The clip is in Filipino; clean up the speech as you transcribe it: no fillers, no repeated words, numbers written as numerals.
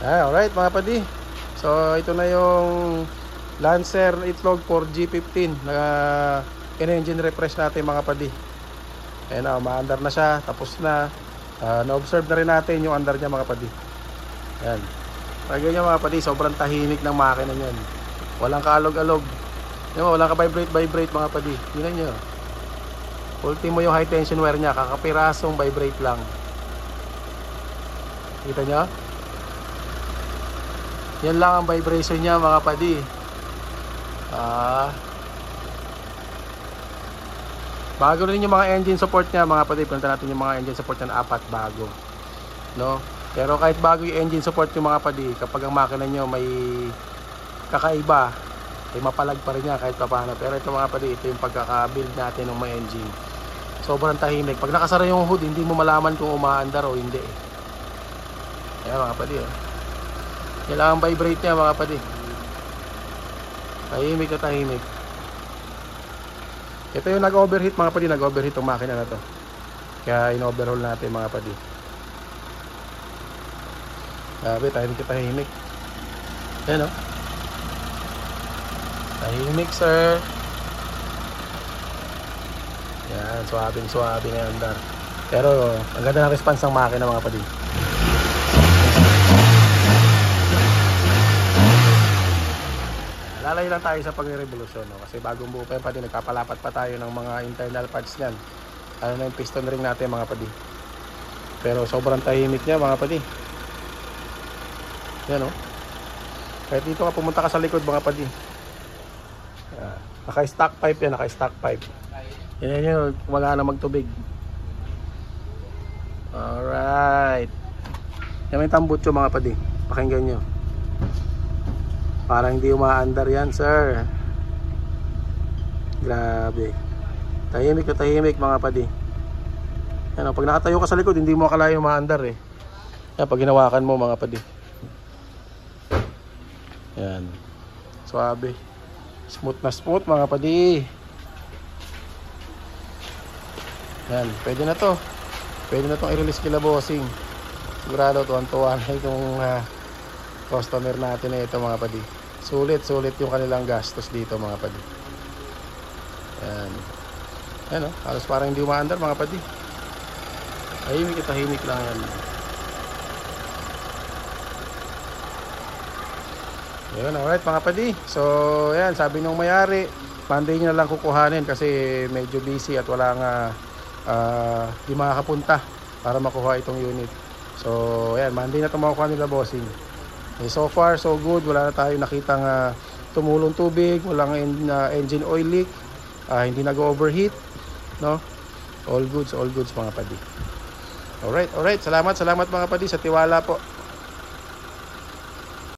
Alright mga padi. So ito na yung Lancer itlog for G15 na in-engine refresh natin mga padi. Ayan na, ma-under na siya. Tapos na. Na-observe na rin natin yung under niya mga padi. Ayan. Lagyan nyo mga padi, sobrang tahimik ng makina niyan. Walang kaalog-alog. Walang ka-vibrate mga padi. Tingnan nyo. Ultimo yung high tension wire niya. Kakapirasong vibrate lang. Kita nyo? Yan lang ang vibration niya mga padi. Bago rin yung mga engine support niya mga padi. Punta natin yung mga engine support niya na 4 bago, no? Pero kahit bago yung engine support yung mga padi, kapag ang makina nyo may kakaiba, ay mapalag pa rin niya kahit paano. Pero ito mga padi, ito yung pagkaka-build natin ng mga engine. Sobrang tahimik. Pag nakasara yung hood, hindi mo malaman kung umaandar o hindi. Ayan mga padi, kailangan vibrate niya mga padi. Tahimik na tahimik. Ito yung nag-overheat mga padi. Nag-overheat yung makina na to. Kaya in-overhaul natin mga padi. Sabi, tahimik. Ayan o. Tahimik sir. Yan, suwabe na yung andar. Pero ang ganda ng response ng makina mga padi. Lalay lang tayo sa pag-revolusyon, no? Kasi bagong buo pa yung padi, nagpapalapat pa tayo ng mga internal parts niyan. Ano na yung piston ring natin mga padi. Pero sobrang tahimik niya mga padi. Yan o. Kahit dito ka pumunta ka sa likod mga padi. Naka-stock pipe yan, naka-stock pipe. Yan yun, wala na magtubig. Alright. Yan may tambutso mga padi. Pakinggan nyo. Parang hindi umaandar yan sir. Grabe. Tahimik na tahimik mga padi. Yan, pag nakatayo ka sa likod, hindi mo akalain umaandar eh. Yan, pag hinawakan mo mga padi. Yan. Suabe. Smooth na smooth mga padi. Yan, pwede na to. Pwede na tong i-release kila bossing. Sigurado tuwan-tuwa na itong customer natin na ito mga padi. Sulit yung kanilang gastos dito mga padi. Yan. Yan o, halos parang hindi umaandar mga padi. Tahimik lang yan. Yan, alright mga padi. So yan, sabi nung mayari, Monday nyo na lang kukuhanin kasi medyo busy at wala nga di makakapunta para makuha itong unit. So yan, Monday na ito makukuha nila bossing. Okay, so far so good. Wala na tayo nakitang tumulong tubig, walang engine oil leak, hindi nag-overheat, no? All goods mga padi. Alright, salamat mga padi sa tiwala po.